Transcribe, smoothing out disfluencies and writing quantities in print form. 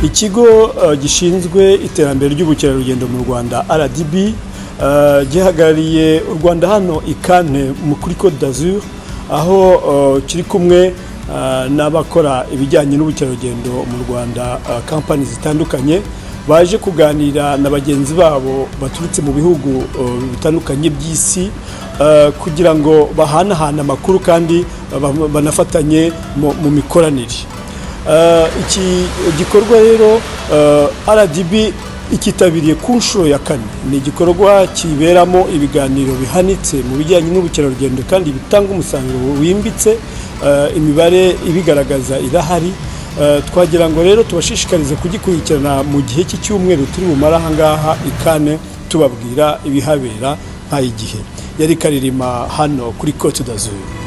ikigo gishinzwe iterambere ry'ubukerarugendo mu Rwanda RDB gihagarariye u Rwanda hano ikane kuri Côte d'Azur, aho kiri kumwe n'abakora ibijyanye n'ubukerarugendo mu Rwanda, kampani zitandukanye baje kuganira na bagenzi babo baturutse mu bihugu bitandukanye by'isi, kugira ngo bahanahane amakuru kandi banafatanye mu mikoranire. Iki gikorwa rero RDB ikitabiriye ku nshuro ya 4. Ni igikorwa kiberamo ibiganiro bihanitse mu bijyanye n'ubukerarugendo kandi bitanga umusaruro wimbitse, imibare ibigaragaza irahari. Twagira ngo rero tubashishikarize kugikurikirana mu gihe cy'icyumweru turi bumara aha ngaha ikane, tubabwira ibihabera nk'ay'igihe. Yari Karirima hano kuri Côte d'Azur.